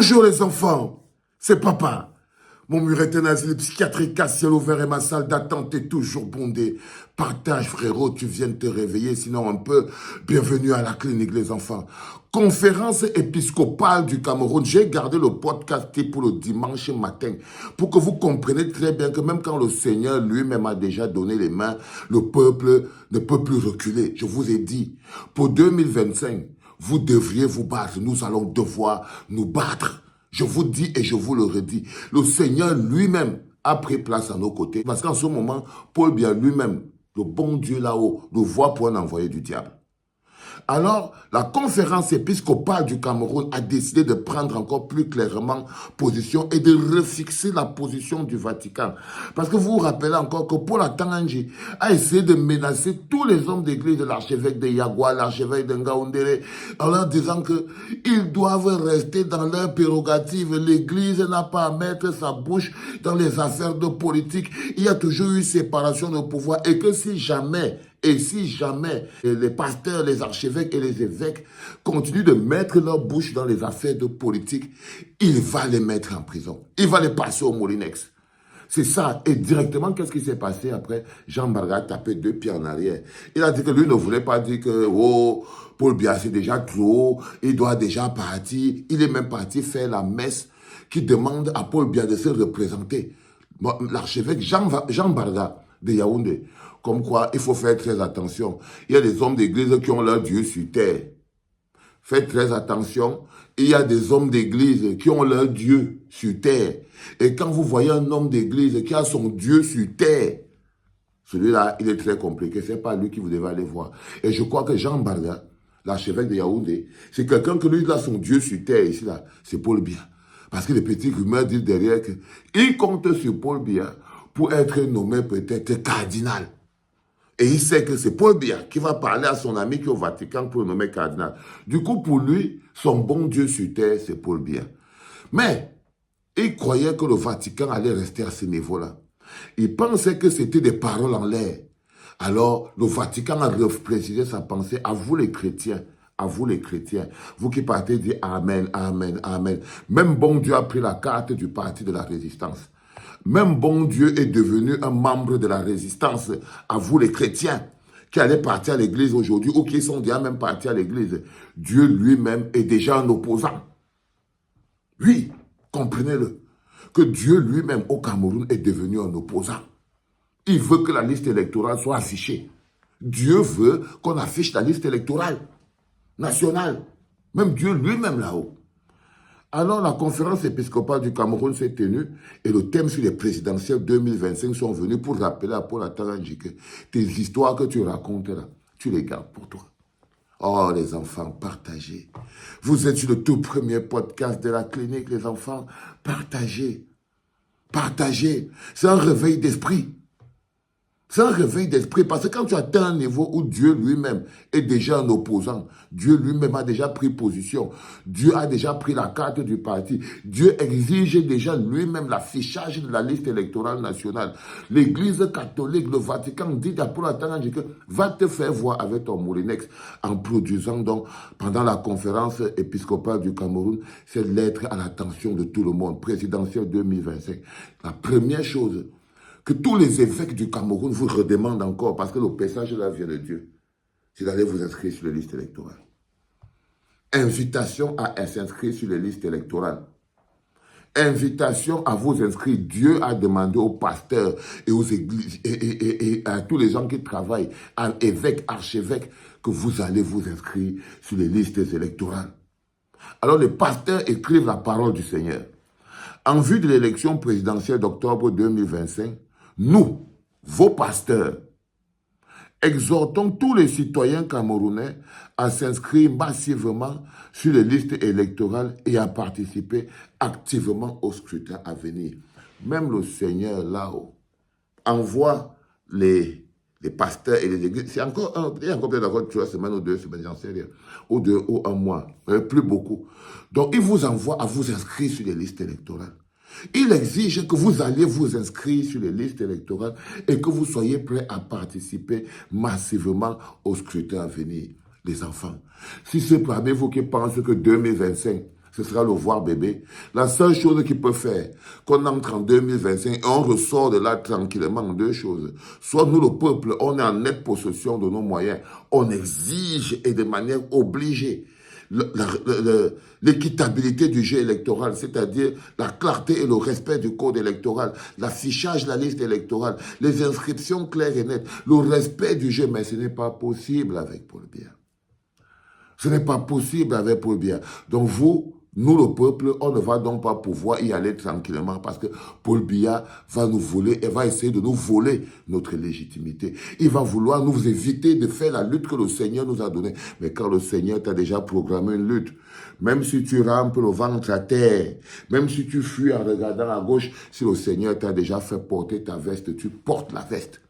Bonjour les enfants, c'est papa. Mon mur est un asile psychiatrique à ciel ouvert et ma salle d'attente est toujours bondée. Partage frérot, tu viens de te réveiller, sinon un peu. Bienvenue à la clinique les enfants. Conférence épiscopale du Cameroun. J'ai gardé le podcast pour le dimanche matin pour que vous compreniez très bien que même quand le Seigneur lui-même a déjà donné les mains, le peuple ne peut plus reculer. Je vous ai dit, pour 2025, vous devriez vous battre. Nous allons devoir nous battre. Je vous dis et je vous le redis. Le Seigneur lui-même a pris place à nos côtés. Parce qu'en ce moment, Paul Biya lui-même, le bon Dieu là-haut, nous voit pour un envoyé du diable. Alors, la conférence épiscopale du Cameroun a décidé de prendre encore plus clairement position et de refixer la position du Vatican. Parce que vous vous rappelez encore que Paul Atangandji a essayé de menacer tous les hommes d'église, de l'archevêque de Yagua, l'archevêque de Ngaoundéré, en leur disant qu'ils doivent rester dans leur prérogative. L'église n'a pas à mettre sa bouche dans les affaires de politique. Il y a toujours eu séparation de pouvoir et que si jamais les pasteurs, les archevêques et les évêques continuent de mettre leur bouche dans les affaires de politique, il va les mettre en prison. Il va les passer au Molinex. C'est ça. Et directement, qu'est-ce qui s'est passé après? Jean Barga a tapé 2 pieds en arrière. Il a dit que lui ne voulait pas dire que, Paul Biya, c'est déjà trop, il doit déjà partir. Il est même parti faire la messe qui demande à Paul Biya de se représenter. L'archevêque Jean Barga de Yaoundé. Comme quoi, il faut faire très attention. Il y a des hommes d'église qui ont leur Dieu sur terre. Faites très attention. Il y a des hommes d'église qui ont leur Dieu sur terre. Et quand vous voyez un homme d'église qui a son Dieu sur terre, celui-là, il est très compliqué. Ce n'est pas lui qui vous devez aller voir. Et je crois que Jean Barga, l'archevêque de Yaoundé, c'est quelqu'un que lui, il a son Dieu sur terre ici, là. C'est Paul Biya. Parce que les petits rumeurs disent derrière qu'il compte sur Paul Biya pour être nommé peut-être cardinal. Et il sait que c'est Paul Biya qui va parler à son ami qui est au Vatican pour le nommer cardinal. Du coup, pour lui, son bon Dieu sur terre, c'est Paul Biya. Mais, il croyait que le Vatican allait rester à ce niveau-là. Il pensait que c'était des paroles en l'air. Alors, le Vatican a précisé sa pensée à vous les chrétiens. À vous les chrétiens. Vous qui partez dire Amen, Amen, Amen. Même bon Dieu a pris la carte du parti de la résistance. Même bon Dieu est devenu un membre de la résistance. À vous les chrétiens qui allaient partir à l'église aujourd'hui ou qui sont déjà même partis à l'église. Dieu lui-même est déjà un opposant. Oui, comprenez-le. Que Dieu lui-même au Cameroun est devenu un opposant. Il veut que la liste électorale soit affichée. Dieu veut qu'on affiche la liste électorale nationale. Même Dieu lui-même là-haut. Alors, la conférence épiscopale du Cameroun s'est tenue et le thème sur les présidentielles 2025 sont venus pour rappeler à Paul Atangandji que tes histoires que tu racontes là, tu les gardes pour toi. Oh, les enfants, partagez. Vous êtes sur le tout premier podcast de la clinique, les enfants. Partagez. Partagez. C'est un réveil d'esprit. C'est un réveil d'esprit parce que quand tu atteins un niveau où Dieu lui-même est déjà un opposant, Dieu lui-même a déjà pris position, Dieu a déjà pris la carte du parti, Dieu exige déjà lui-même l'affichage de la liste électorale nationale. L'Église catholique, le Vatican dit à Paul Atangandji que va te faire voir avec ton Molinex en produisant donc pendant la conférence épiscopale du Cameroun cette lettre à l'attention de tout le monde, présidentielle 2025. La première chose que tous les évêques du Cameroun vous redemandent encore, parce que le message là vient de Dieu, c'est d'aller vous inscrire sur les listes électorales. Invitation à s'inscrire sur les listes électorales. Invitation à vous inscrire. Dieu a demandé aux pasteurs et aux églises et à tous les gens qui travaillent, à évêques, archevêques, que vous allez vous inscrire sur les listes électorales. Alors les pasteurs écrivent la parole du Seigneur. En vue de l'élection présidentielle d'octobre 2025, nous, vos pasteurs, exhortons tous les citoyens camerounais à s'inscrire massivement sur les listes électorales et à participer activement au scrutin à venir. Même le Seigneur là-haut envoie les pasteurs et les églises. Il y a encore peut-être 3 semaines ou 2 semaines, j'en sais rien, ou un mois, plus beaucoup. Donc, il vous envoie à vous inscrire sur les listes électorales. Il exige que vous alliez vous inscrire sur les listes électorales et que vous soyez prêts à participer massivement au scrutin à venir. Les enfants, si c'est parmi vous qui pensent que 2025, ce sera le voir bébé. La seule chose qu'il peut faire, qu'on entre en 2025 et on ressort de là tranquillement, deux choses. Soit nous, le peuple, on est en nette possession de nos moyens, on exige et de manière obligée l'équitabilité du jeu électoral, c'est-à-dire la clarté et le respect du code électoral, l'affichage de la liste électorale, les inscriptions claires et nettes, le respect du jeu, mais ce n'est pas possible avec Paul Biya. Ce n'est pas possible avec Paul Biya. Donc vous, nous le peuple, on ne va donc pas pouvoir y aller tranquillement parce que Paul Biya va nous voler et va essayer de nous voler notre légitimité. Il va vouloir nous éviter de faire la lutte que le Seigneur nous a donnée. Mais quand le Seigneur t'a déjà programmé une lutte, même si tu rampes le ventre à terre, même si tu fuis en regardant à gauche, si le Seigneur t'a déjà fait porter ta veste, tu portes la veste.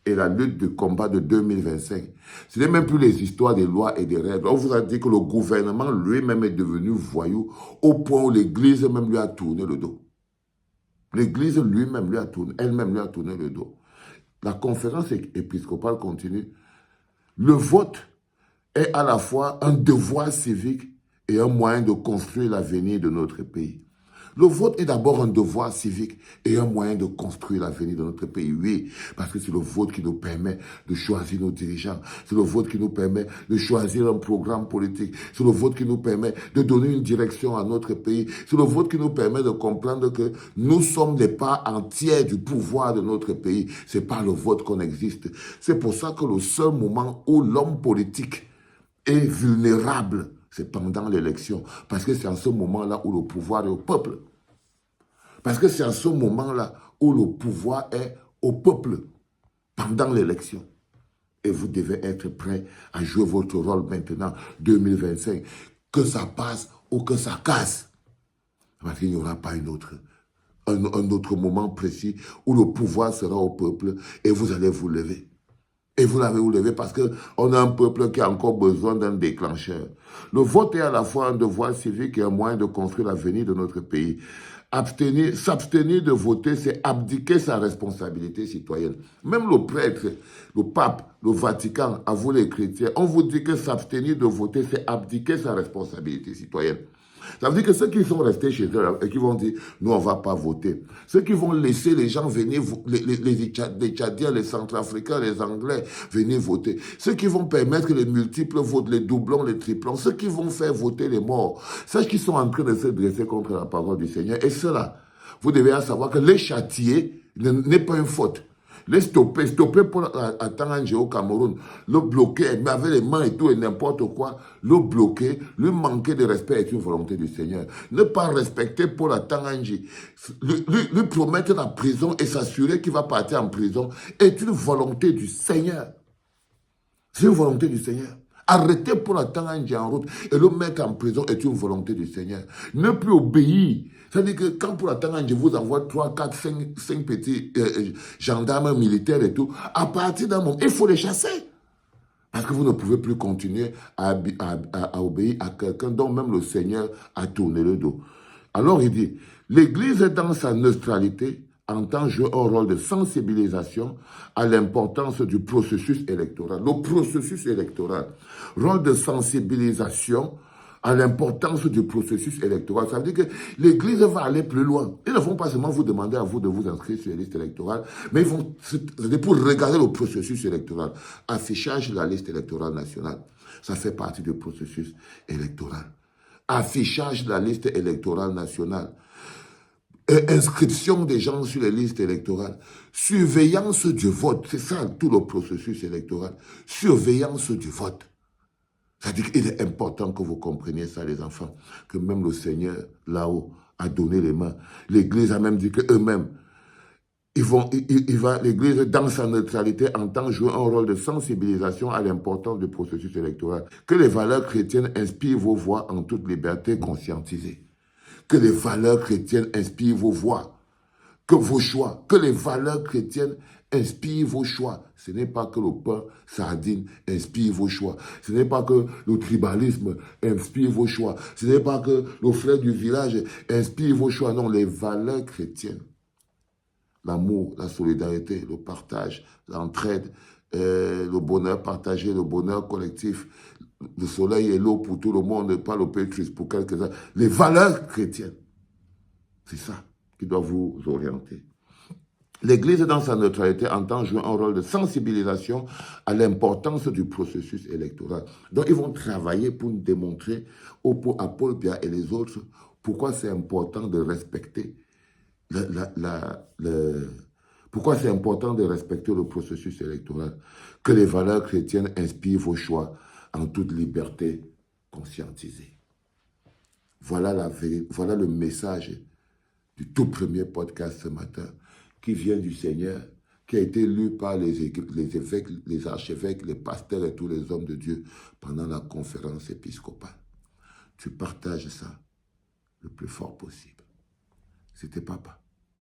Et la lutte de combat de 2025. Ce n'est même plus les histoires des lois et des règles. On vous a dit que le gouvernement lui-même est devenu voyou au point où l'Église même lui a tourné le dos. L'Église lui-même lui a tourné, elle-même lui a tourné le dos. La conférence épiscopale continue. Le vote est à la fois un devoir civique et un moyen de construire l'avenir de notre pays. Le vote est d'abord un devoir civique et un moyen de construire l'avenir de notre pays. Oui, parce que c'est le vote qui nous permet de choisir nos dirigeants. C'est le vote qui nous permet de choisir un programme politique. C'est le vote qui nous permet de donner une direction à notre pays. C'est le vote qui nous permet de comprendre que nous sommes des parts entières du pouvoir de notre pays. C'est par le vote qu'on existe. C'est pour ça que le seul moment où l'homme politique est vulnérable, c'est pendant l'élection. Parce que c'est en ce moment-là où le pouvoir est au peuple. Parce que c'est en ce moment-là où le pouvoir est au peuple, pendant l'élection. Et vous devez être prêt à jouer votre rôle maintenant, 2025. Que ça passe ou que ça casse. Parce qu'il n'y aura pas un autre moment précis où le pouvoir sera au peuple et vous allez vous lever. Et vous l'avez vous levé parce qu'on a un peuple qui a encore besoin d'un déclencheur. Le vote est à la fois un devoir civique et un moyen de construire l'avenir de notre pays. S'abstenir de voter, c'est abdiquer sa responsabilité citoyenne. Même le prêtre, le pape, le Vatican, à vous les chrétiens, on vous dit que s'abstenir de voter, c'est abdiquer sa responsabilité citoyenne. Ça veut dire que ceux qui sont restés chez eux et qui vont dire, nous, on ne va pas voter. Ceux qui vont laisser les gens venir, les Tchadiens, les Centrafricains, les Anglais, venir voter. Ceux qui vont permettre les multiples votes, les doublons, les triplons. Ceux qui vont faire voter les morts. Ceux qui sont en train de se dresser contre la parole du Seigneur. Et cela, vous devez savoir que les châtier n'est pas une faute. Les stopper pour Tangandje au Cameroun, le bloquer, mais avec les mains et tout et n'importe quoi, le bloquer, lui manquer de respect est une volonté du Seigneur. Ne pas respecter pour la Tangandje, lui promettre la prison et s'assurer qu'il va partir en prison est une volonté du Seigneur. C'est une volonté du Seigneur. Arrêter pour la Tangandje en route et le mettre en prison est une volonté du Seigneur. Ne plus obéir. C'est-à-dire que quand pour la Tangandje vous envoie 3, 4, 5 petits gendarmes militaires et tout, à partir d'un moment, il faut les chasser. Parce que vous ne pouvez plus continuer à obéir à quelqu'un dont même le Seigneur a tourné le dos. Alors il dit, l'Église dans sa neutralité entend jouer un rôle de sensibilisation à l'importance du processus électoral. Le processus électoral, rôle de sensibilisation à l'importance du processus électoral. Ça veut dire que l'Église va aller plus loin. Ils ne vont pas seulement vous demander à vous de vous inscrire sur les listes électorales, mais ils vont, c'est pour regarder le processus électoral. Affichage de la liste électorale nationale, ça fait partie du processus électoral. Affichage de la liste électorale nationale. Inscription des gens sur les listes électorales, surveillance du vote, c'est ça tout le processus électoral, surveillance du vote. C'est-à-dire qu'il est important que vous compreniez ça, les enfants, que même le Seigneur, là-haut, a donné les mains. L'Église a même dit qu'eux-mêmes, l'Église, dans sa neutralité, entend jouer un rôle de sensibilisation à l'importance du processus électoral. Que les valeurs chrétiennes inspirent vos voix en toute liberté conscientisée. Que les valeurs chrétiennes inspirent vos voix, que vos choix, que les valeurs chrétiennes inspirent vos choix. Ce n'est pas que le pain sardine inspire vos choix. Ce n'est pas que le tribalisme inspire vos choix. Ce n'est pas que le frère du village inspire vos choix. Non, les valeurs chrétiennes. L'amour, la solidarité, le partage, l'entraide, le bonheur partagé, le bonheur collectif, le soleil et l'eau pour tout le monde, pas le pétrus pour quelques-uns. Les valeurs chrétiennes, c'est ça qui doit vous orienter. L'Église, dans sa neutralité, entend jouer un rôle de sensibilisation à l'importance du processus électoral. Donc, ils vont travailler pour nous démontrer à Paul Biya et les autres pourquoi c'est important de respecter pourquoi c'est important de respecter le processus électoral, que les valeurs chrétiennes inspirent vos choix en toute liberté conscientisée. Voilà le message du tout premier podcast ce matin, qui vient du Seigneur, qui a été lu par les évêques, les archevêques, les pasteurs et tous les hommes de Dieu pendant la conférence épiscopale. Tu partages ça le plus fort possible. C'était Papa.